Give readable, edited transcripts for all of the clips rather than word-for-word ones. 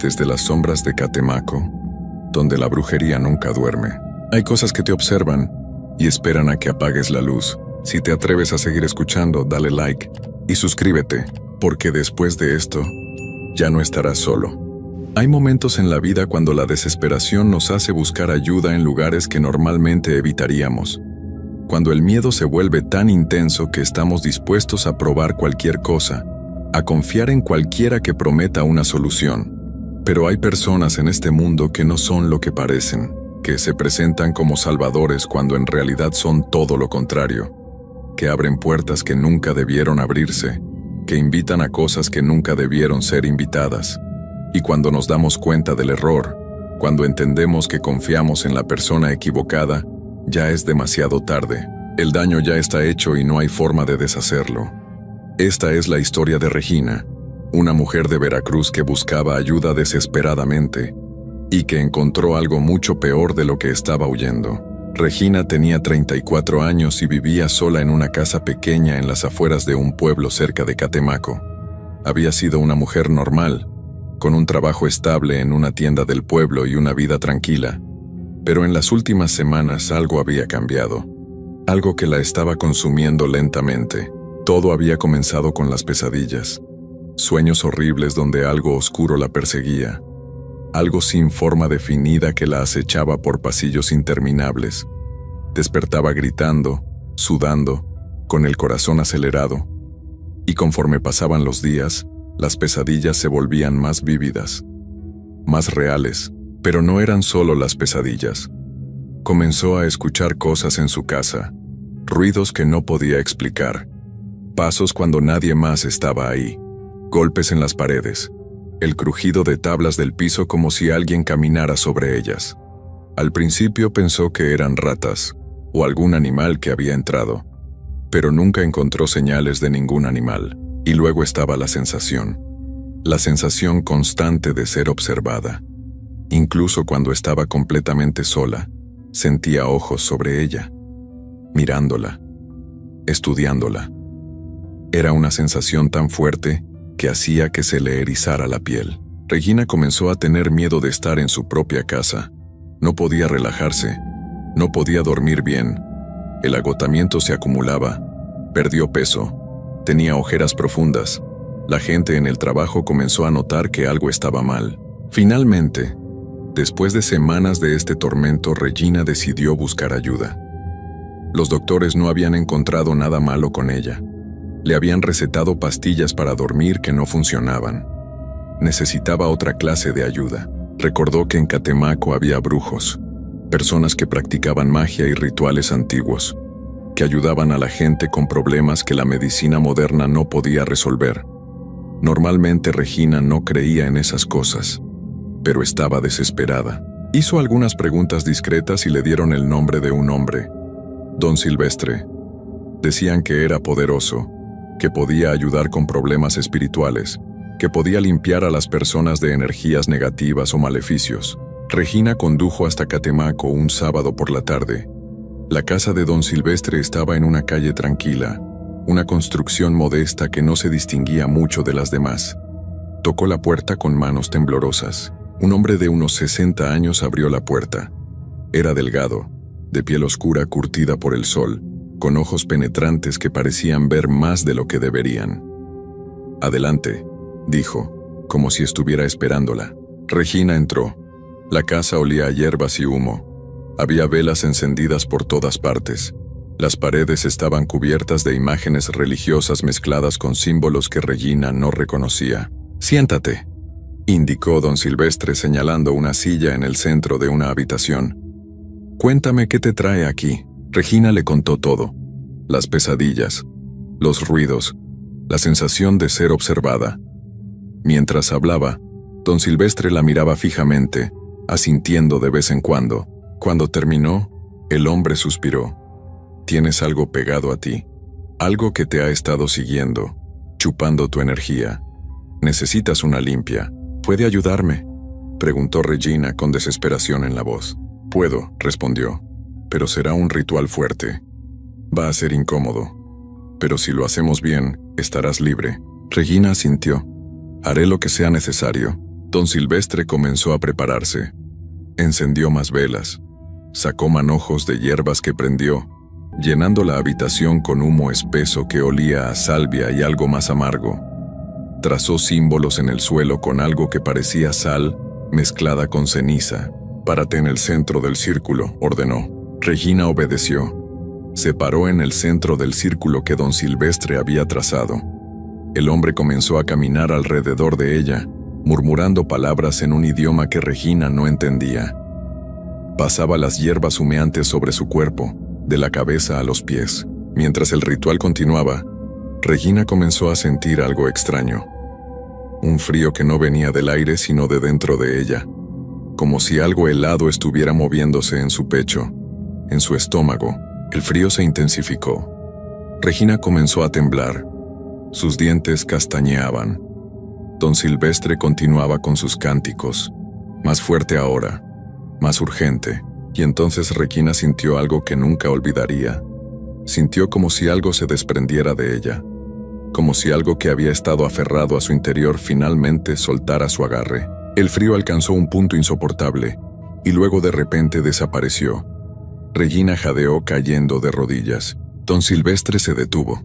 desde las sombras de Catemaco, donde la brujería nunca duerme. Hay cosas que te observan y esperan a que apagues la luz. Si te atreves a seguir escuchando, dale like y suscríbete, porque después de esto, ya no estarás solo. Hay momentos en la vida cuando la desesperación nos hace buscar ayuda en lugares que normalmente evitaríamos. Cuando el miedo se vuelve tan intenso que estamos dispuestos a probar cualquier cosa, a confiar en cualquiera que prometa una solución. Pero hay personas en este mundo que no son lo que parecen, que se presentan como salvadores cuando en realidad son todo lo contrario, que abren puertas que nunca debieron abrirse, que invitan a cosas que nunca debieron ser invitadas. Y cuando nos damos cuenta del error, cuando entendemos que confiamos en la persona equivocada, ya es demasiado tarde. El daño ya está hecho y no hay forma de deshacerlo. Esta es la historia de Regina, una mujer de Veracruz que buscaba ayuda desesperadamente y que encontró algo mucho peor de lo que estaba huyendo. Regina tenía 34 años y vivía sola en una casa pequeña en las afueras de un pueblo cerca de Catemaco. Había sido una mujer normal, con un trabajo estable en una tienda del pueblo y una vida tranquila. Pero en las últimas semanas algo había cambiado, algo que la estaba consumiendo lentamente. Todo había comenzado con las pesadillas, sueños horribles donde algo oscuro la perseguía, algo sin forma definida que la acechaba por pasillos interminables. Despertaba gritando, sudando, con el corazón acelerado, y conforme pasaban los días, las pesadillas se volvían más vívidas, más reales, pero no eran solo las pesadillas. Comenzó a escuchar cosas en su casa, ruidos que no podía explicar, pasos cuando nadie más estaba ahí, golpes en las paredes, el crujido de tablas del piso como si alguien caminara sobre ellas. Al principio pensó que eran ratas o algún animal que había entrado, pero nunca encontró señales de ningún animal. Y luego estaba la sensación constante de ser observada. Incluso cuando estaba completamente sola, sentía ojos sobre ella, mirándola, estudiándola. Era una sensación tan fuerte que hacía que se le erizara la piel. Regina comenzó a tener miedo de estar en su propia casa. No podía relajarse, no podía dormir bien. El agotamiento se acumulaba, perdió peso, tenía ojeras profundas. La gente en el trabajo comenzó a notar que algo estaba mal. Finalmente, después de semanas de este tormento, Regina decidió buscar ayuda. Los doctores no habían encontrado nada malo con ella. Le habían recetado pastillas para dormir que no funcionaban. Necesitaba otra clase de ayuda. Recordó que en Catemaco había brujos, personas que practicaban magia y rituales antiguos, que ayudaban a la gente con problemas que la medicina moderna no podía resolver. Normalmente Regina no creía en esas cosas, pero estaba desesperada. Hizo algunas preguntas discretas y le dieron el nombre de un hombre, Don Silvestre. Decían que era poderoso, que podía ayudar con problemas espirituales, que podía limpiar a las personas de energías negativas o maleficios. Regina condujo hasta Catemaco un sábado por la tarde. La casa de Don Silvestre estaba en una calle tranquila, una construcción modesta que no se distinguía mucho de las demás. Tocó la puerta con manos temblorosas. Un hombre de unos 60 años abrió la puerta. Era delgado, de piel oscura curtida por el sol, con ojos penetrantes que parecían ver más de lo que deberían. «Adelante», dijo, como si estuviera esperándola. Regina entró. La casa olía a hierbas y humo. Había velas encendidas por todas partes. Las paredes estaban cubiertas de imágenes religiosas mezcladas con símbolos que Regina no reconocía. «Siéntate», indicó Don Silvestre señalando una silla en el centro de una habitación. «Cuéntame qué te trae aquí». Regina le contó todo. Las pesadillas, los ruidos, la sensación de ser observada. Mientras hablaba, Don Silvestre la miraba fijamente, asintiendo de vez en cuando. Cuando terminó, el hombre suspiró. «Tienes algo pegado a ti, algo que te ha estado siguiendo, chupando tu energía. Necesitas una limpia. ¿Puede ayudarme?», preguntó Regina con desesperación en la voz. «Puedo», respondió, «pero será un ritual fuerte. Va a ser incómodo. Pero si lo hacemos bien, estarás libre». Regina asintió. «Haré lo que sea necesario», Don Silvestre comenzó a prepararse. Encendió más velas. Sacó manojos de hierbas que prendió, llenando la habitación con humo espeso que olía a salvia y algo más amargo. Trazó símbolos en el suelo con algo que parecía sal mezclada con ceniza. «Párate en el centro del círculo», ordenó. Regina obedeció. Se paró en el centro del círculo que don Silvestre había trazado. El hombre comenzó a caminar alrededor de ella, murmurando palabras en un idioma que Regina no entendía. Pasaba las hierbas humeantes sobre su cuerpo, de la cabeza a los pies. Mientras el ritual continuaba, Regina comenzó a sentir algo extraño. Un frío que no venía del aire sino de dentro de ella, como si algo helado estuviera moviéndose en su pecho, en su estómago. El frío se intensificó. Regina comenzó a temblar. Sus dientes castañeaban. Don Silvestre continuaba con sus cánticos, más fuerte ahora, más urgente, y entonces Regina sintió algo que nunca olvidaría. Sintió como si algo se desprendiera de ella, como si algo que había estado aferrado a su interior finalmente soltara su agarre. El frío alcanzó un punto insoportable, y luego de repente desapareció. Regina jadeó cayendo de rodillas. Don Silvestre se detuvo.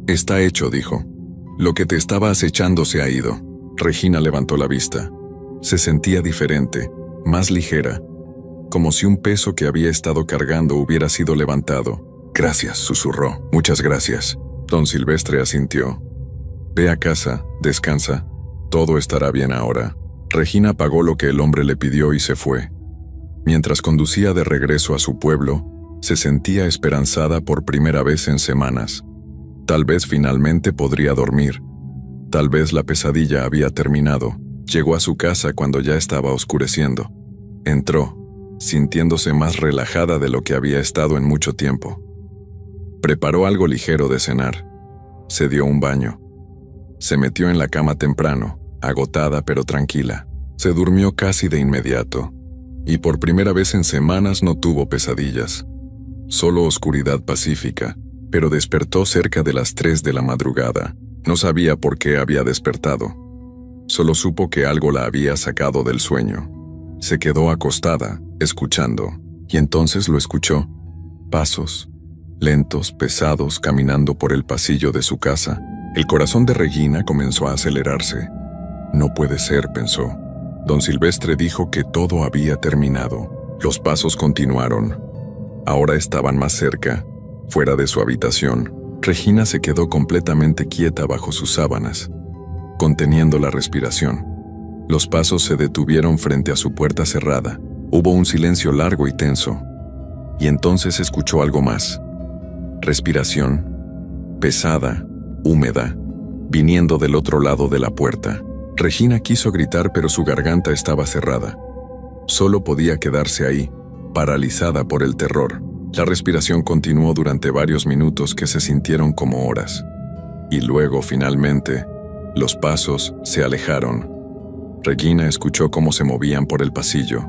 «Está hecho», dijo. «Lo que te estaba acechando se ha ido». Regina levantó la vista. Se sentía diferente, más ligera, como si un peso que había estado cargando hubiera sido levantado. «Gracias», susurró. «Muchas gracias». Don Silvestre asintió. «Ve a casa, descansa. Todo estará bien ahora». Regina pagó lo que el hombre le pidió y se fue. Mientras conducía de regreso a su pueblo, se sentía esperanzada por primera vez en semanas. Tal vez finalmente podría dormir. Tal vez la pesadilla había terminado. Llegó a su casa cuando ya estaba oscureciendo. Entró, sintiéndose más relajada de lo que había estado en mucho tiempo. Preparó algo ligero de cenar. Se dio un baño. Se metió en la cama temprano, agotada pero tranquila. Se durmió casi de inmediato. Y por primera vez en semanas no tuvo pesadillas. Solo oscuridad pacífica, pero despertó cerca de las 3 de la madrugada. No sabía por qué había despertado. Solo supo que algo la había sacado del sueño. Se quedó acostada, escuchando, y entonces lo escuchó. Pasos, lentos, pesados, caminando por el pasillo de su casa. El corazón de Regina comenzó a acelerarse. «No puede ser», pensó. Don Silvestre dijo que todo había terminado. Los pasos continuaron. Ahora estaban más cerca, fuera de su habitación. Regina se quedó completamente quieta bajo sus sábanas, conteniendo la respiración. Los pasos se detuvieron frente a su puerta cerrada. Hubo un silencio largo y tenso. Y entonces escuchó algo más. Respiración, pesada, húmeda, viniendo del otro lado de la puerta. Regina quiso gritar, pero su garganta estaba cerrada. Solo podía quedarse ahí, paralizada por el terror. La respiración continuó durante varios minutos que se sintieron como horas. Y luego, finalmente, los pasos se alejaron. Regina escuchó cómo se movían por el pasillo,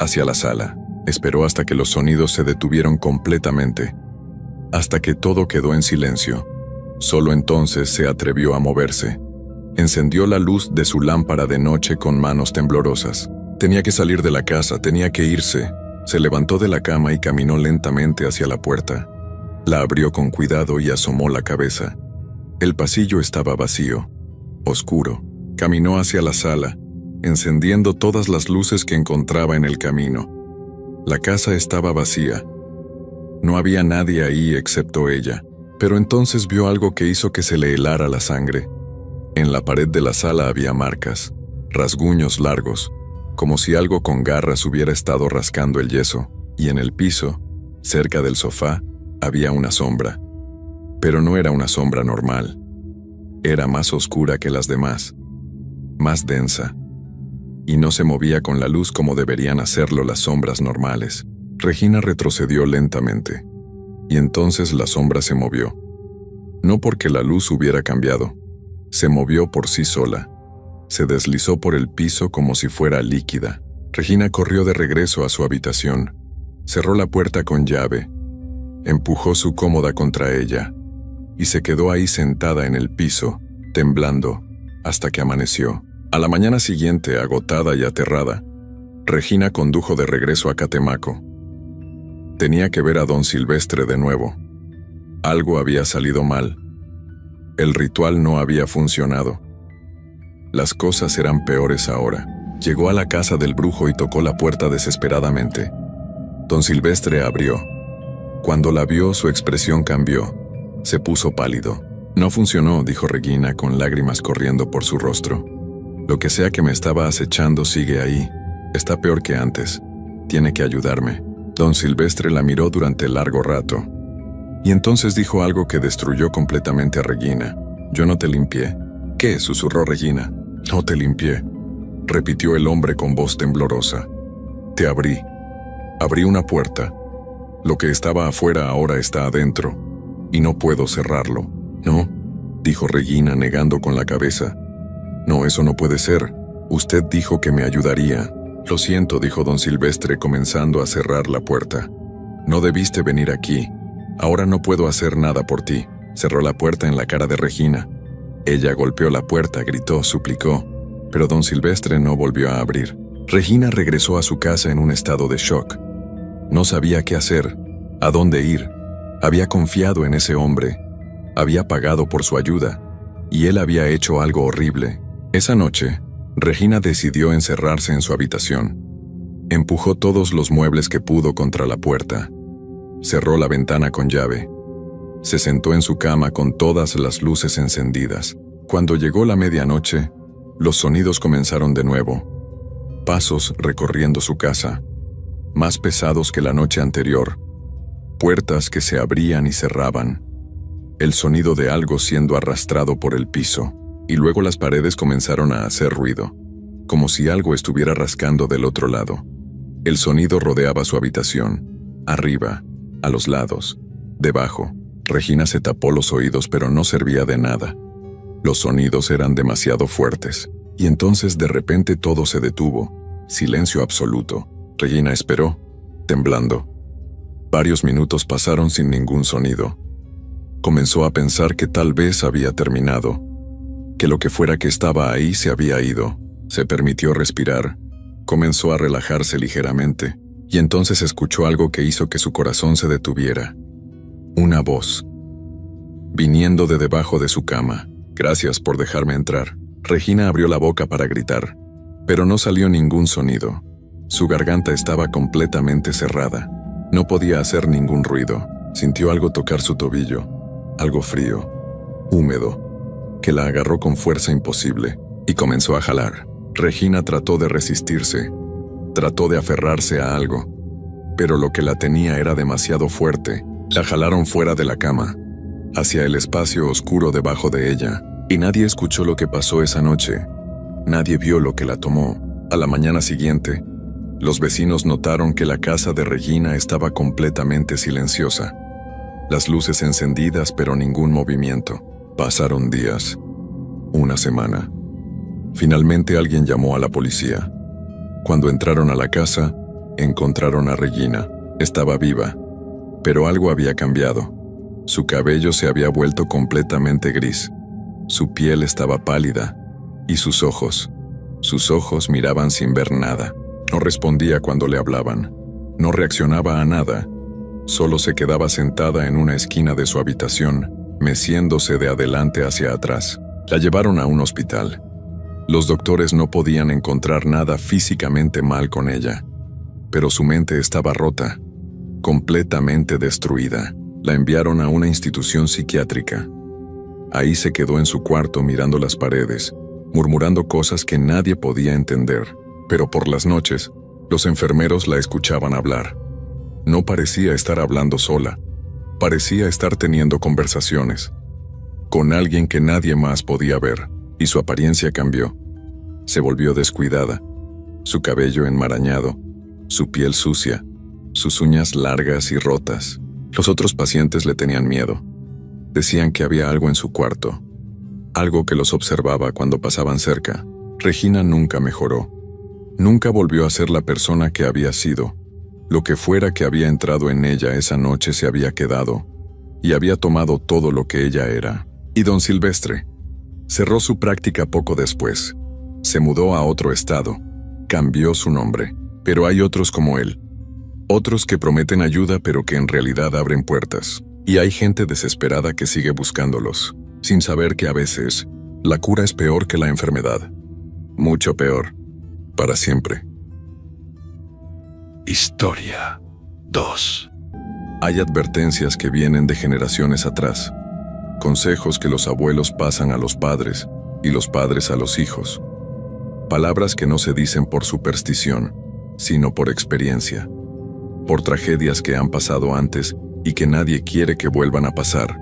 hacia la sala. Esperó hasta que los sonidos se detuvieron completamente, hasta que todo quedó en silencio. Solo entonces se atrevió a moverse. Encendió la luz de su lámpara de noche con manos temblorosas. Tenía que salir de la casa, tenía que irse. Se levantó de la cama y caminó lentamente hacia la puerta. La abrió con cuidado y asomó la cabeza. El pasillo estaba vacío, oscuro. Caminó hacia la sala, encendiendo todas las luces que encontraba en el camino. La casa estaba vacía. No había nadie ahí excepto ella. Pero entonces vio algo que hizo que se le helara la sangre. En la pared de la sala había marcas, rasguños largos, como si algo con garras hubiera estado rascando el yeso, y en el piso, cerca del sofá, había una sombra. Pero no era una sombra normal. Era más oscura que las demás, más densa, y no se movía con la luz como deberían hacerlo las sombras normales. Regina retrocedió lentamente, y entonces la sombra se movió. No porque la luz hubiera cambiado, se movió por sí sola. Se deslizó por el piso como si fuera líquida. Regina corrió de regreso a su habitación. Cerró la puerta con llave. Empujó su cómoda contra ella y se quedó ahí sentada en el piso, temblando, hasta que amaneció. A la mañana siguiente, agotada y aterrada, Regina condujo de regreso a Catemaco. Tenía que ver a don Silvestre de nuevo. Algo había salido mal. El ritual no había funcionado. Las cosas eran peores ahora. Llegó a la casa del brujo y tocó la puerta desesperadamente. Don Silvestre abrió. Cuando la vio, su expresión cambió. Se puso pálido. No funcionó, dijo Regina con lágrimas corriendo por su rostro. Lo que sea que me estaba acechando sigue ahí. Está peor que antes. Tiene que ayudarme. Don Silvestre la miró durante largo rato. Y entonces dijo algo que destruyó completamente a Regina. Yo no te limpié. ¿Qué? Susurró Regina. No te limpié, repitió el hombre con voz temblorosa. Te abrí. Abrí una puerta. Lo que estaba afuera ahora está adentro, y no puedo cerrarlo. No, dijo Regina negando con la cabeza. No, eso no puede ser. Usted dijo que me ayudaría. Lo siento, dijo don Silvestre comenzando a cerrar la puerta. No debiste venir aquí. Ahora no puedo hacer nada por ti. Cerró la puerta en la cara de Regina. Ella golpeó la puerta, gritó, suplicó, pero don Silvestre no volvió a abrir. Regina regresó a su casa en un estado de shock. No sabía qué hacer, a dónde ir. Había confiado en ese hombre. Había pagado por su ayuda, y él había hecho algo horrible. Esa noche, Regina decidió encerrarse en su habitación. Empujó todos los muebles que pudo contra la puerta. Cerró la ventana con llave. Se sentó en su cama con todas las luces encendidas. Cuando llegó la medianoche, los sonidos comenzaron de nuevo. Pasos recorriendo su casa, más pesados que la noche anterior. Puertas que se abrían y cerraban. El sonido de algo siendo arrastrado por el piso. Y luego las paredes comenzaron a hacer ruido, como si algo estuviera rascando del otro lado. El sonido rodeaba su habitación, arriba, a los lados, debajo. Regina se tapó los oídos, pero no servía de nada. Los sonidos eran demasiado fuertes. Y entonces de repente todo se detuvo. Silencio absoluto. Regina esperó, temblando. Varios minutos pasaron sin ningún sonido. Comenzó a pensar que tal vez había terminado, que lo que fuera que estaba ahí se había ido. Se permitió respirar. Comenzó a relajarse ligeramente. Y entonces escuchó algo que hizo que su corazón se detuviera. Una voz, viniendo de debajo de su cama. Gracias por dejarme entrar. Regina abrió la boca para gritar, pero no salió ningún sonido. Su garganta estaba completamente cerrada. No podía hacer ningún ruido. Sintió algo tocar su tobillo, algo frío, húmedo, que la agarró con fuerza imposible, y comenzó a jalar. Regina trató de resistirse, trató de aferrarse a algo, pero lo que la tenía era demasiado fuerte. La jalaron fuera de la cama, hacia el espacio oscuro debajo de ella, y nadie escuchó lo que pasó esa noche. Nadie vio lo que la tomó. A la mañana siguiente, los vecinos notaron que la casa de Regina estaba completamente silenciosa. Las luces encendidas, pero ningún movimiento. Pasaron días, una semana. Finalmente alguien llamó a la policía. Cuando entraron a la casa, encontraron a Regina. Estaba viva. Pero algo había cambiado. Su cabello se había vuelto completamente gris. Su piel estaba pálida. Y sus ojos miraban sin ver nada. No respondía cuando le hablaban. No reaccionaba a nada. Solo se quedaba sentada en una esquina de su habitación, meciéndose de adelante hacia atrás. La llevaron a un hospital. Los doctores no podían encontrar nada físicamente mal con ella. Pero su mente estaba rota. Completamente destruida. La enviaron a una institución psiquiátrica. Ahí se quedó en su cuarto mirando las paredes, murmurando cosas que nadie podía entender. Pero por las noches, los enfermeros la escuchaban hablar. No parecía estar hablando sola. Parecía estar teniendo conversaciones con alguien que nadie más podía ver, y su apariencia cambió. Se volvió descuidada, su cabello enmarañado, su piel sucia, sus uñas largas y rotas. Los otros pacientes le tenían miedo. Decían que había algo en su cuarto, algo que los observaba cuando pasaban cerca. Regina nunca mejoró. Nunca volvió a ser la persona que había sido. Lo que fuera que había entrado en ella esa noche se había quedado, y había tomado todo lo que ella era. Y don Silvestre cerró su práctica poco después. Se mudó a otro estado. Cambió su nombre. Pero hay otros como él. Otros que prometen ayuda pero que en realidad abren puertas. Y hay gente desesperada que sigue buscándolos, sin saber que a veces la cura es peor que la enfermedad. Mucho peor. Para siempre. Historia 2. Hay advertencias que vienen de generaciones atrás. Consejos que los abuelos pasan a los padres y los padres a los hijos. Palabras que no se dicen por superstición, sino por experiencia. Por tragedias que han pasado antes y que nadie quiere que vuelvan a pasar.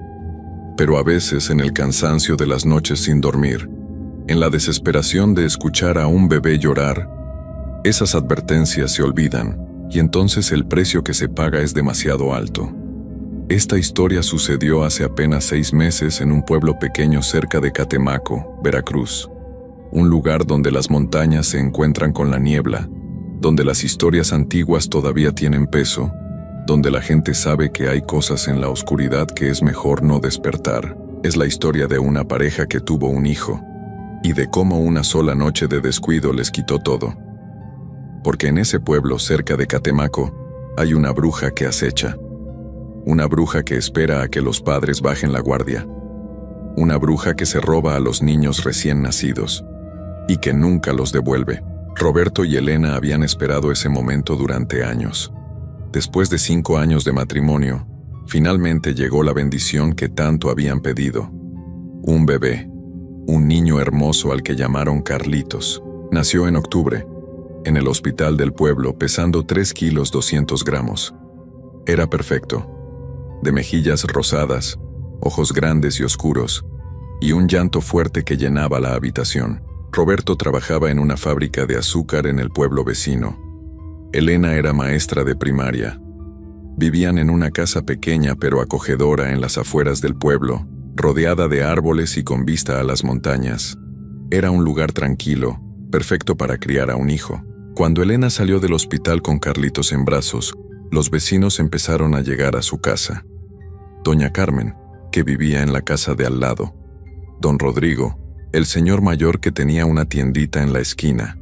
Pero a veces en el cansancio de las noches sin dormir, en la desesperación de escuchar a un bebé llorar, esas advertencias se olvidan y entonces el precio que se paga es demasiado alto. Esta historia sucedió hace apenas 6 meses en un pueblo pequeño cerca de Catemaco, Veracruz. Un lugar donde las montañas se encuentran con la niebla, donde las historias antiguas todavía tienen peso, donde la gente sabe que hay cosas en la oscuridad que es mejor no despertar. Es la historia de una pareja que tuvo un hijo, y de cómo una sola noche de descuido les quitó todo. Porque en ese pueblo cerca de Catemaco hay una bruja que acecha. Una bruja que espera a que los padres bajen la guardia. Una bruja que se roba a los niños recién nacidos y que nunca los devuelve. Roberto y Elena habían esperado ese momento durante años. Después de 5 años de matrimonio, finalmente llegó la bendición que tanto habían pedido. Un bebé, un niño hermoso al que llamaron Carlitos. Nació en octubre, en el hospital del pueblo, pesando 3 kilos 200 gramos. Era perfecto. De mejillas rosadas, ojos grandes y oscuros, y un llanto fuerte que llenaba la habitación. Roberto trabajaba en una fábrica de azúcar en el pueblo vecino. Elena era maestra de primaria. Vivían en una casa pequeña pero acogedora en las afueras del pueblo, rodeada de árboles y con vista a las montañas. Era un lugar tranquilo, perfecto para criar a un hijo. Cuando Elena salió del hospital con Carlitos en brazos, los vecinos empezaron a llegar a su casa. Doña Carmen, que vivía en la casa de al lado. Don Rodrigo, el señor mayor que tenía una tiendita en la esquina.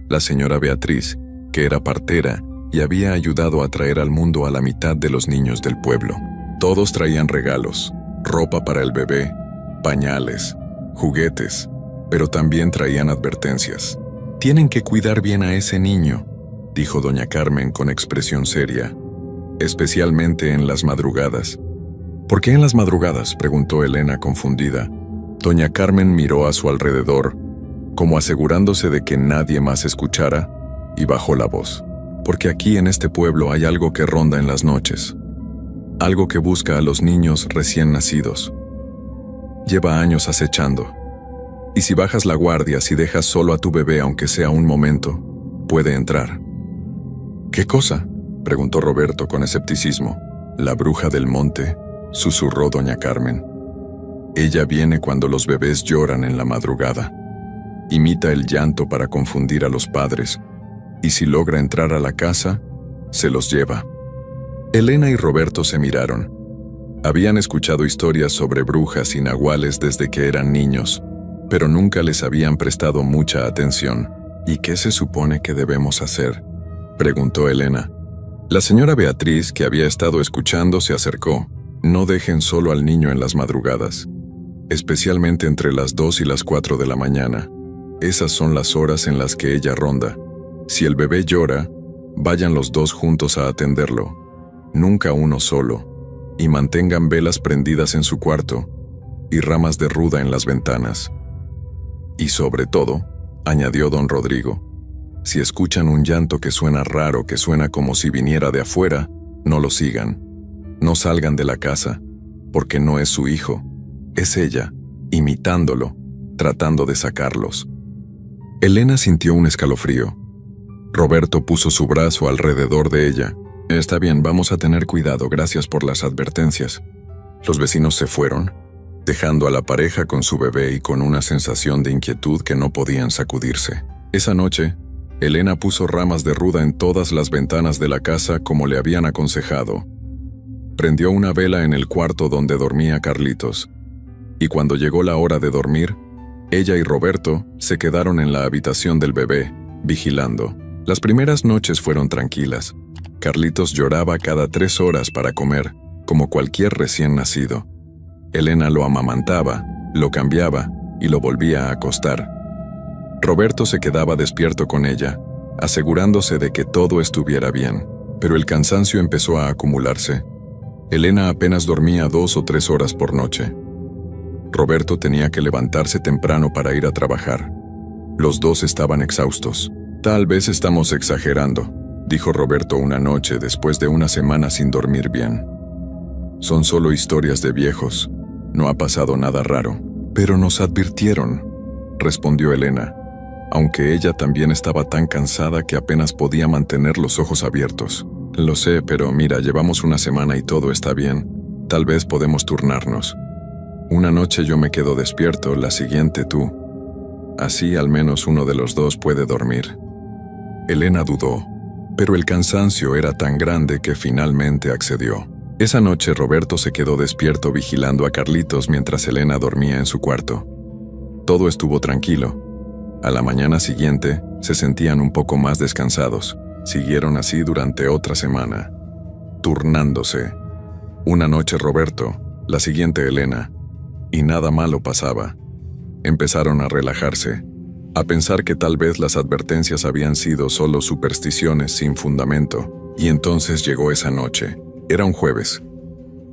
La señora Beatriz, que era partera y había ayudado a traer al mundo a la mitad de los niños del pueblo. Todos traían regalos, ropa para el bebé, pañales, juguetes, pero también traían advertencias. «Tienen que cuidar bien a ese niño», dijo doña Carmen con expresión seria, «especialmente en las madrugadas». «¿Por qué en las madrugadas?», preguntó Elena confundida. Doña Carmen miró a su alrededor, como asegurándose de que nadie más escuchara, y bajó la voz. «Porque aquí en este pueblo hay algo que ronda en las noches. Algo que busca a los niños recién nacidos. Lleva años acechando. Y si bajas la guardia, si dejas solo a tu bebé aunque sea un momento, puede entrar». «¿Qué cosa?», preguntó Roberto con escepticismo. «La bruja del monte», susurró doña Carmen. «Ella viene cuando los bebés lloran en la madrugada. Imita el llanto para confundir a los padres, y si logra entrar a la casa, se los lleva». Elena y Roberto se miraron. Habían escuchado historias sobre brujas y nahuales desde que eran niños, pero nunca les habían prestado mucha atención. «¿Y qué se supone que debemos hacer?», preguntó Elena. La señora Beatriz, que había estado escuchando, se acercó. «No dejen solo al niño en las madrugadas, especialmente entre las 2 y las 4 de la mañana. Esas son las horas en las que ella ronda. Si el bebé llora, vayan los 2 juntos a atenderlo, nunca uno solo, y mantengan velas prendidas en su cuarto y ramas de ruda en las ventanas. Y sobre todo», añadió don Rodrigo, «si escuchan un llanto que suena raro, que suena como si viniera de afuera, no lo sigan. No salgan de la casa, porque no es su hijo, es ella, imitándolo, tratando de sacarlos». Elena sintió un escalofrío. Roberto puso su brazo alrededor de ella. «Está bien, vamos a tener cuidado, gracias por las advertencias». Los vecinos se fueron, dejando a la pareja con su bebé y con una sensación de inquietud que no podían sacudirse. Esa noche, Elena puso ramas de ruda en todas las ventanas de la casa como le habían aconsejado. Prendió una vela en el cuarto donde dormía Carlitos, y cuando llegó la hora de dormir, Ella y Roberto se quedaron en la habitación del bebé, vigilando. Las primeras noches fueron tranquilas. Carlitos lloraba cada 3 horas para comer, como cualquier recién nacido. Elena lo amamantaba, lo cambiaba y lo volvía a acostar. Roberto se quedaba despierto con ella, asegurándose de que todo estuviera bien, pero el cansancio empezó a acumularse. Elena apenas dormía 2 o 3 horas por noche. Roberto tenía que levantarse temprano para ir a trabajar. Los dos estaban exhaustos. Tal vez estamos exagerando, dijo Roberto una noche después de una semana sin dormir bien. Son solo historias de viejos. No ha pasado nada raro. Pero nos advirtieron, respondió Elena, aunque ella también estaba tan cansada que apenas podía mantener los ojos abiertos. Lo sé, pero mira, llevamos una semana y todo está bien. Tal vez podemos turnarnos. Una noche yo me quedo despierto, la siguiente tú. Así al menos uno de los dos puede dormir. Elena dudó, pero el cansancio era tan grande que finalmente accedió. Esa noche Roberto se quedó despierto vigilando a Carlitos mientras Elena dormía en su cuarto. Todo estuvo tranquilo. A la mañana siguiente se sentían un poco más descansados. Siguieron así durante otra semana, turnándose. Una noche Roberto, la siguiente Elena, y nada malo pasaba. Empezaron a relajarse, a pensar que tal vez las advertencias habían sido solo supersticiones sin fundamento, y entonces llegó esa noche. Era un jueves.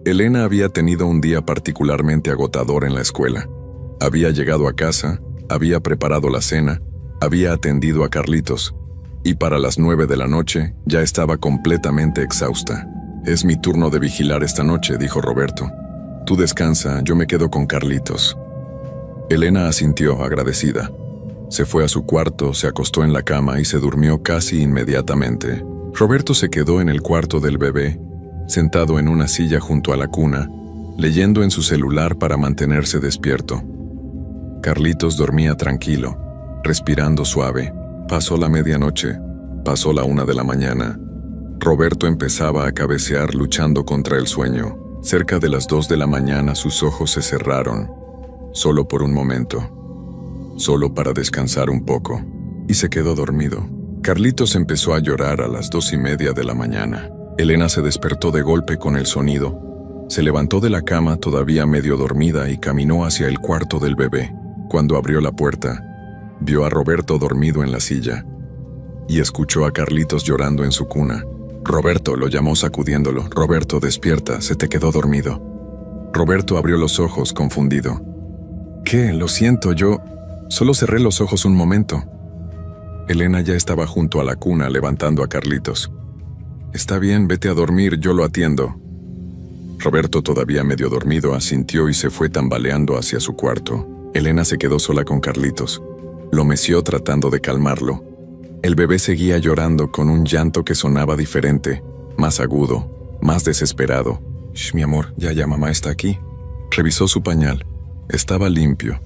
Elena había tenido un día particularmente agotador en la escuela. Había llegado a casa, había preparado la cena, había atendido a Carlitos, y para las 9 de la noche ya estaba completamente exhausta. Es mi turno de vigilar esta noche, dijo Roberto. Tú descansa, yo me quedo con Carlitos. Elena asintió, agradecida. Se fue a su cuarto, se acostó en la cama y se durmió casi inmediatamente. Roberto se quedó en el cuarto del bebé, sentado en una silla junto a la cuna, leyendo en su celular para mantenerse despierto. Carlitos dormía tranquilo, respirando suave. Pasó la medianoche, pasó la 1 de la mañana. Roberto empezaba a cabecear luchando contra el sueño. Cerca de las 2 de la mañana sus ojos se cerraron, solo por un momento, solo para descansar un poco, y se quedó dormido. Carlitos empezó a llorar a las 2:30 de la mañana. Elena se despertó de golpe con el sonido. Se levantó de la cama todavía medio dormida y caminó hacia el cuarto del bebé. Cuando abrió la puerta, vio a Roberto dormido en la silla y escuchó a Carlitos llorando en su cuna. Roberto, lo llamó sacudiéndolo. Roberto, despierta, se te quedó dormido. Roberto abrió los ojos, confundido. ¿Qué? Lo siento, yo solo cerré los ojos un momento. Elena ya estaba junto a la cuna levantando a Carlitos. Está bien, vete a dormir, yo lo atiendo. Roberto, todavía medio dormido, asintió y se fue tambaleando hacia su cuarto. Elena se quedó sola con Carlitos. Lo meció tratando de calmarlo. El bebé seguía llorando con un llanto que sonaba diferente, más agudo, más desesperado. Shh, mi amor, ya, mamá está aquí. Revisó su pañal. Estaba limpio.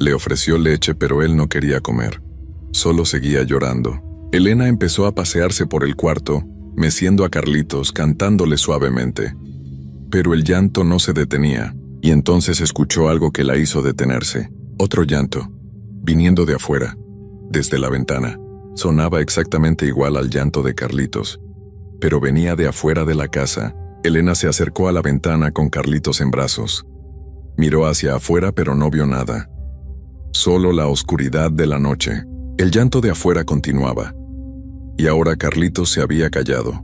Le ofreció leche, pero él no quería comer. Solo seguía llorando. Elena empezó a pasearse por el cuarto, meciendo a Carlitos, cantándole suavemente. Pero el llanto no se detenía, y entonces escuchó algo que la hizo detenerse. Otro llanto, viniendo de afuera, desde la ventana. Sonaba exactamente igual al llanto de Carlitos, pero venía de afuera de la casa. Elena se acercó a la ventana con Carlitos en brazos. Miró hacia afuera, pero no vio nada. Solo la oscuridad de la noche. El llanto de afuera continuaba. Y ahora Carlitos se había callado.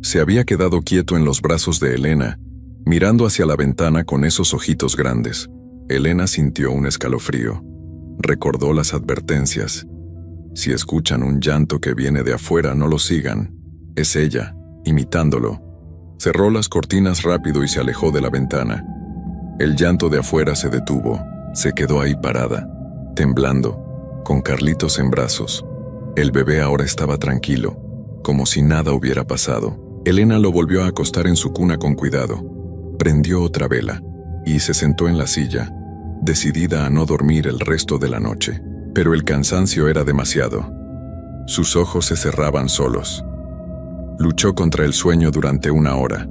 Se había quedado quieto en los brazos de Elena, mirando hacia la ventana con esos ojitos grandes. Elena sintió un escalofrío. Recordó las advertencias. Si escuchan un llanto que viene de afuera, no lo sigan. Es ella, imitándolo. Cerró las cortinas rápido y se alejó de la ventana. El llanto de afuera se detuvo. Se quedó ahí parada, temblando, con Carlitos en brazos. El bebé ahora estaba tranquilo, como si nada hubiera pasado. Elena lo volvió a acostar en su cuna con cuidado. Prendió otra vela y se sentó en la silla, decidida a no dormir el resto de la noche. Pero el cansancio era demasiado. Sus ojos se cerraban solos. Luchó contra el sueño durante 1 hora,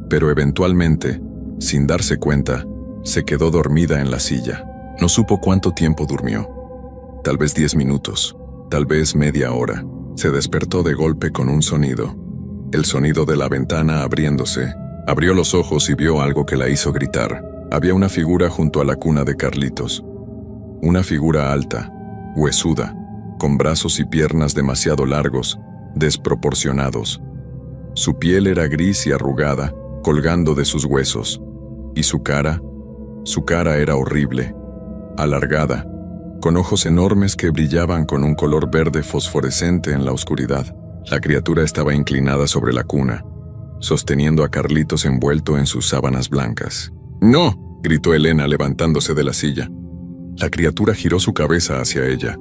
pero eventualmente, sin darse cuenta, se quedó dormida en la silla. No supo cuánto tiempo durmió. Tal vez 10 minutos, tal vez media hora. Se despertó de golpe con un sonido. El sonido de la ventana abriéndose. Abrió los ojos y vio algo que la hizo gritar. Había una figura junto a la cuna de Carlitos. Una figura alta, huesuda, con brazos y piernas demasiado largos, desproporcionados. Su piel era gris y arrugada, colgando de sus huesos. Y su cara era horrible, alargada, con ojos enormes que brillaban con un color verde fosforescente en la oscuridad. La criatura estaba inclinada sobre la cuna, sosteniendo a Carlitos envuelto en sus sábanas blancas. ¡No!, gritó Elena levantándose de la silla. La criatura giró su cabeza hacia ella.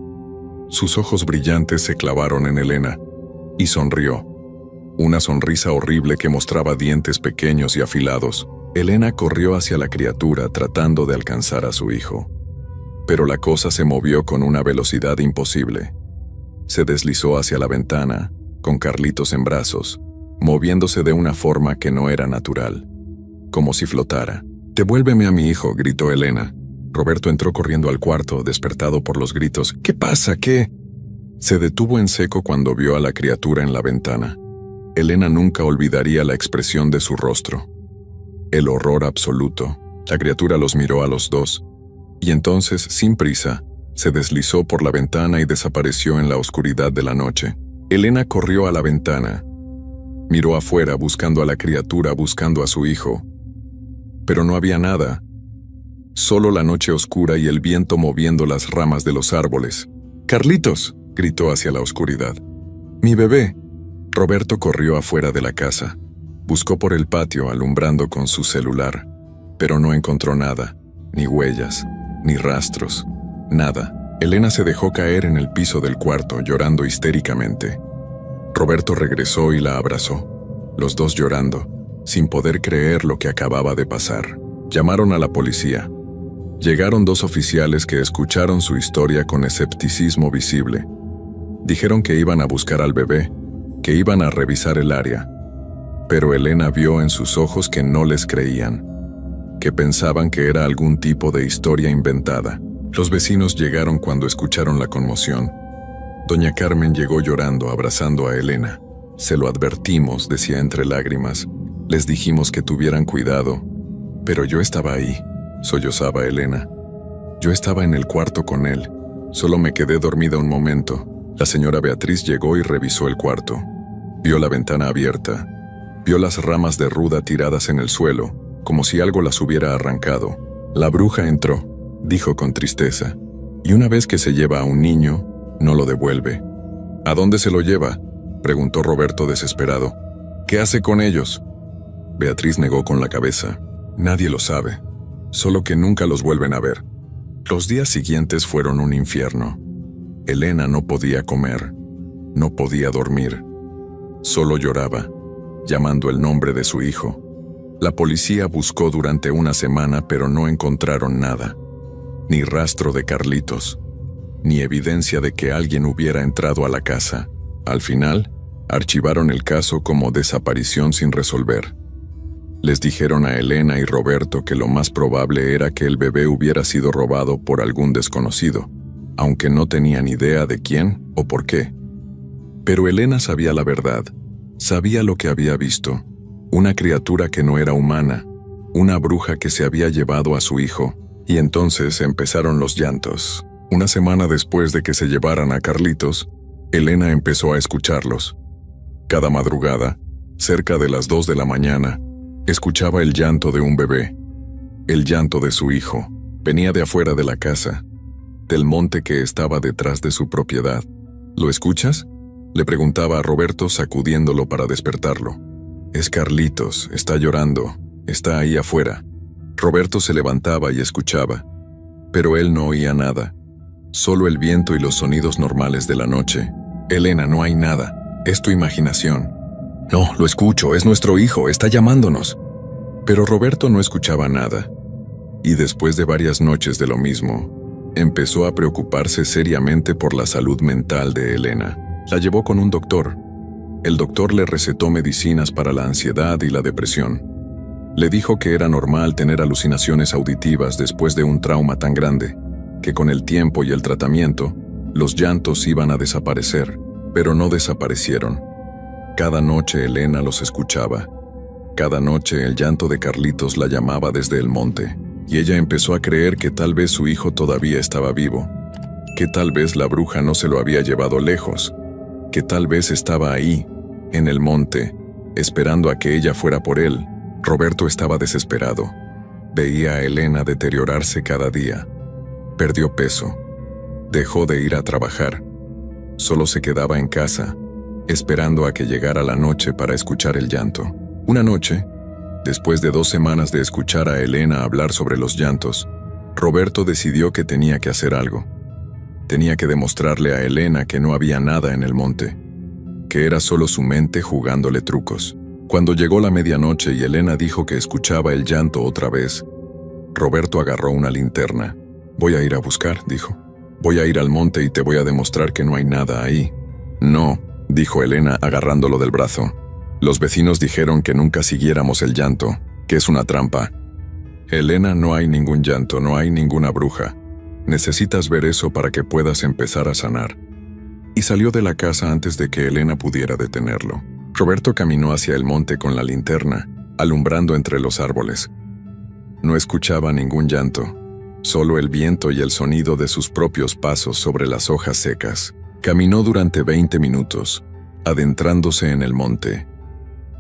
Sus ojos brillantes se clavaron en Elena y sonrió. Una sonrisa horrible que mostraba dientes pequeños y afilados. Elena corrió hacia la criatura tratando de alcanzar a su hijo. Pero la cosa se movió con una velocidad imposible. Se deslizó hacia la ventana, con Carlitos en brazos, moviéndose de una forma que no era natural, como si flotara. «Devuélveme a mi hijo», gritó Elena. Roberto entró corriendo al cuarto, despertado por los gritos. «¿Qué pasa? ¿Qué?». Se detuvo en seco cuando vio a la criatura en la ventana. Elena nunca olvidaría la expresión de su rostro. El horror absoluto. La criatura los miró a los dos, y entonces, sin prisa, se deslizó por la ventana y desapareció en la oscuridad de la noche. Elena corrió a la ventana. Miró afuera buscando a la criatura, buscando a su hijo. Pero no había nada. Solo la noche oscura y el viento moviendo las ramas de los árboles. «¡Carlitos!», gritó hacia la oscuridad. «¡Mi bebé!». Roberto corrió afuera de la casa. Buscó por el patio alumbrando con su celular, pero no encontró nada, ni huellas, ni rastros, nada. Elena se dejó caer en el piso del cuarto, llorando histéricamente. Roberto regresó y la abrazó, los dos llorando, sin poder creer lo que acababa de pasar. Llamaron a la policía. Llegaron 2 oficiales que escucharon su historia con escepticismo visible. Dijeron que iban a buscar al bebé, que iban a revisar el área. Pero Elena vio en sus ojos que no les creían, que pensaban que era algún tipo de historia inventada. Los vecinos llegaron cuando escucharon la conmoción. Doña Carmen llegó llorando, abrazando a Elena. «Se lo advertimos», decía entre lágrimas. «Les dijimos que tuvieran cuidado. Pero yo estaba ahí», sollozaba Elena. «Yo estaba en el cuarto con él. Solo me quedé dormida un momento». La señora Beatriz llegó y revisó el cuarto. Vio la ventana abierta. Vio las ramas de ruda tiradas en el suelo, como si algo las hubiera arrancado. «La bruja entró», dijo con tristeza. «Y una vez que se lleva a un niño, no lo devuelve». «¿A dónde se lo lleva?», preguntó Roberto desesperado. «¿Qué hace con ellos?». Beatriz negó con la cabeza. «Nadie lo sabe, solo que nunca los vuelven a ver». Los días siguientes fueron un infierno. Elena no podía comer, no podía dormir. Solo lloraba, llamando el nombre de su hijo. La policía buscó durante una semana, pero no encontraron nada. Ni rastro de Carlitos, ni evidencia de que alguien hubiera entrado a la casa. Al final, archivaron el caso como desaparición sin resolver. Les dijeron a Elena y Roberto que lo más probable era que el bebé hubiera sido robado por algún desconocido, aunque no tenían idea de quién o por qué. Pero Elena sabía la verdad, sabía lo que había visto. Una criatura que no era humana, una bruja que se había llevado a su hijo, y entonces empezaron los llantos. Una semana después de que se llevaran a Carlitos, Elena empezó a escucharlos. Cada madrugada, cerca de las 2 de la mañana, escuchaba el llanto de un bebé, el llanto de su hijo. Venía de afuera de la casa, del monte que estaba detrás de su propiedad. «¿Lo escuchas?», le preguntaba a Roberto sacudiéndolo para despertarlo. «Es Carlitos, está llorando, está ahí afuera». Roberto se levantaba y escuchaba, pero él no oía nada, solo el viento y los sonidos normales de la noche. «Elena, no hay nada, es tu imaginación». «No, lo escucho, es nuestro hijo, está llamándonos». Pero Roberto no escuchaba nada, y después de varias noches de lo mismo, empezó a preocuparse seriamente por la salud mental de Elena. La llevó con un doctor. El doctor le recetó medicinas para la ansiedad y la depresión. Le dijo que era normal tener alucinaciones auditivas después de un trauma tan grande. que con el tiempo y el tratamiento, los llantos iban a desaparecer, pero no desaparecieron. Cada noche Elena los escuchaba. Cada noche el llanto de Carlitos la llamaba desde el monte, y ella empezó a creer que tal vez su hijo todavía estaba vivo, que tal vez la bruja no se lo había llevado lejos, que tal vez estaba ahí, en el monte, esperando a que ella fuera por él. Roberto estaba desesperado. Veía a Elena deteriorarse cada día. Perdió peso. Dejó de ir a trabajar. Solo se quedaba en casa, esperando a que llegara la noche para escuchar el llanto. Una noche, después de 2 semanas de escuchar a Elena hablar sobre los llantos, Roberto decidió que tenía que hacer algo. Tenía que demostrarle a Elena que no había nada en el monte, que era solo su mente jugándole trucos. Cuando llegó la medianoche y Elena dijo que escuchaba el llanto otra vez, Roberto agarró una linterna. «Voy a ir a buscar», dijo. «Voy a ir al monte y te voy a demostrar que no hay nada ahí». «No», dijo Elena agarrándolo del brazo. «Los vecinos dijeron que nunca siguiéramos el llanto, que es una trampa». «Elena, no hay ningún llanto, no hay ninguna bruja. Necesitas ver eso para que puedas empezar a sanar». Y salió de la casa antes de que Elena pudiera detenerlo. Roberto caminó hacia el monte con la linterna, alumbrando entre los árboles. No escuchaba ningún llanto, solo el viento y el sonido de sus propios pasos sobre las hojas secas. Caminó durante 20 minutos, adentrándose en el monte.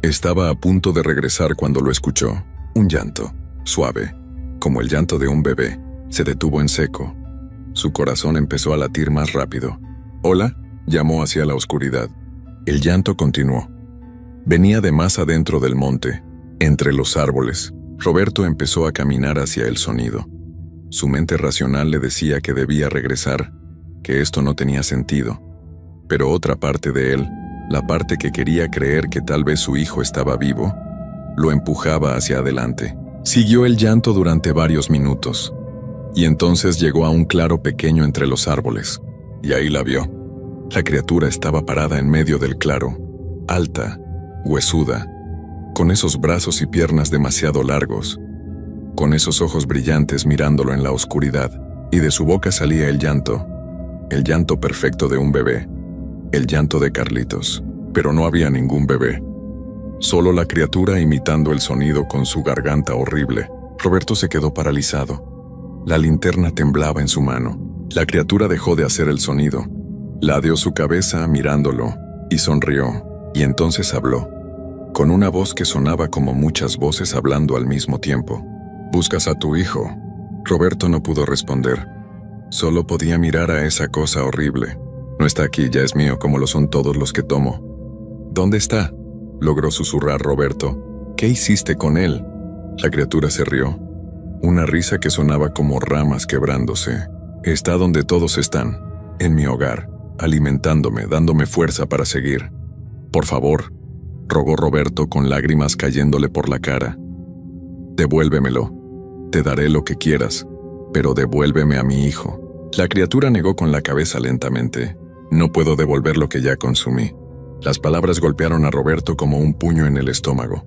Estaba a punto de regresar cuando lo escuchó. Un llanto, suave, como el llanto de un bebé, se detuvo en seco. Su corazón empezó a latir más rápido. «Hola», llamó hacia la oscuridad. El llanto continuó. Venía de más adentro del monte, entre los árboles. Roberto empezó a caminar hacia el sonido. Su mente racional le decía que debía regresar, que esto no tenía sentido. Pero otra parte de él, la parte que quería creer que tal vez su hijo estaba vivo, lo empujaba hacia adelante. Siguió el llanto durante varios minutos, y entonces llegó a un claro pequeño entre los árboles, y ahí la vio. La criatura estaba parada en medio del claro, alta, huesuda, con esos brazos y piernas demasiado largos, con esos ojos brillantes mirándolo en la oscuridad, y de su boca salía el llanto perfecto de un bebé, el llanto de Carlitos. Pero no había ningún bebé, solo la criatura imitando el sonido con su garganta horrible. Roberto se quedó paralizado. La linterna temblaba en su mano. La criatura dejó de hacer el sonido. Ladeó su cabeza mirándolo y sonrió, y entonces habló, con una voz que sonaba como muchas voces hablando al mismo tiempo. «¿Buscas a tu hijo?» Roberto no pudo responder. Solo podía mirar a esa cosa horrible. «No está aquí, ya es mío como lo son todos los que tomo». «¿Dónde está?», logró susurrar Roberto. «¿Qué hiciste con él?». La criatura se rió. Una risa que sonaba como ramas quebrándose. «Está donde todos están, en mi hogar, alimentándome, dándome fuerza para seguir». «Por favor», rogó Roberto con lágrimas cayéndole por la cara. «Devuélvemelo. Te daré lo que quieras, pero devuélveme a mi hijo». La criatura negó con la cabeza lentamente. «No puedo devolver lo que ya consumí». Las palabras golpearon a Roberto como un puño en el estómago.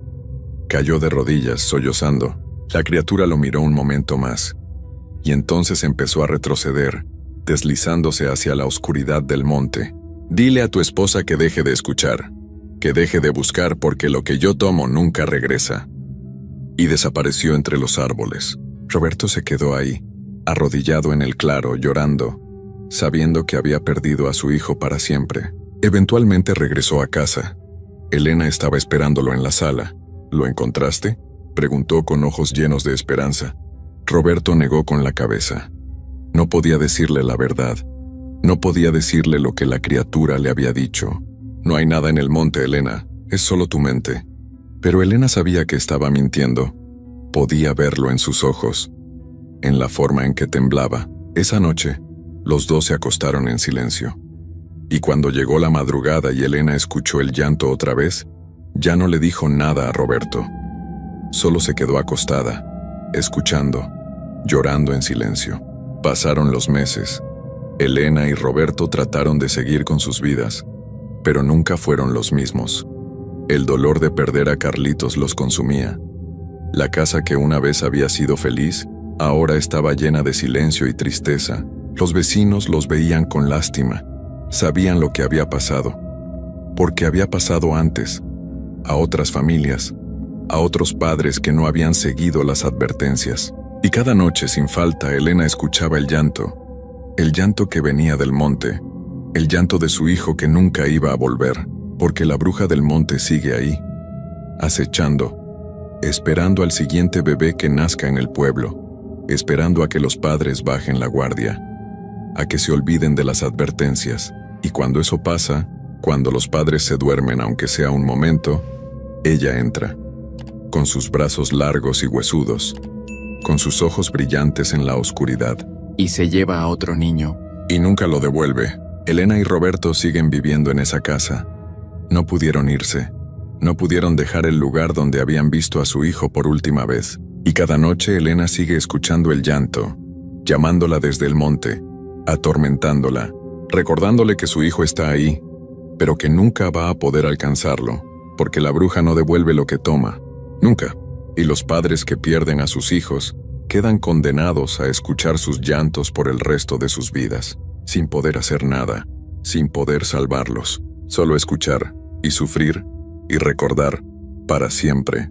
Cayó de rodillas, sollozando. La criatura lo miró un momento más, y entonces empezó a retroceder, deslizándose hacia la oscuridad del monte. «Dile a tu esposa que deje de escuchar, que deje de buscar porque lo que yo tomo nunca regresa». Y desapareció entre los árboles. Roberto se quedó ahí, arrodillado en el claro, llorando, sabiendo que había perdido a su hijo para siempre. Eventualmente regresó a casa. Elena estaba esperándolo en la sala. «¿Lo encontraste?», preguntó con ojos llenos de esperanza. Roberto negó con la cabeza. No podía decirle la verdad. No podía decirle lo que la criatura le había dicho. «No hay nada en el monte, Elena. Es solo tu mente». Pero Elena sabía que estaba mintiendo. Podía verlo en sus ojos, en la forma en que temblaba. Esa noche, los dos se acostaron en silencio. Y cuando llegó la madrugada y Elena escuchó el llanto otra vez, ya no le dijo nada a Roberto. Solo se quedó acostada, escuchando, llorando en silencio. Pasaron los meses. Elena y Roberto trataron de seguir con sus vidas, pero nunca fueron los mismos. El dolor de perder a Carlitos los consumía. La casa que una vez había sido feliz, Ahora estaba llena de silencio y tristeza. Los vecinos los veían con lástima. Sabían lo que había pasado. Porque había pasado antes, a otras familias, a otros padres que no habían seguido las advertencias. Y cada noche, sin falta, Elena escuchaba el llanto que venía del monte, el llanto de su hijo que nunca iba a volver, porque la bruja del monte sigue ahí, acechando, esperando al siguiente bebé que nazca en el pueblo, esperando a que los padres bajen la guardia, a que se olviden de las advertencias. Y cuando eso pasa, cuando los padres se duermen aunque sea un momento, ella entra, con sus brazos largos y huesudos, con sus ojos brillantes en la oscuridad. Y se lleva a otro niño. Y nunca lo devuelve. Elena y Roberto siguen viviendo en esa casa. No pudieron irse. No pudieron dejar el lugar donde habían visto a su hijo por última vez. Y cada noche Elena sigue escuchando el llanto, llamándola desde el monte, atormentándola, recordándole que su hijo está ahí, pero que nunca va a poder alcanzarlo, porque la bruja no devuelve lo que toma. Nunca. Y los padres que pierden a sus hijos quedan condenados a escuchar sus llantos por el resto de sus vidas, sin poder hacer nada, sin poder salvarlos, solo escuchar y sufrir y recordar para siempre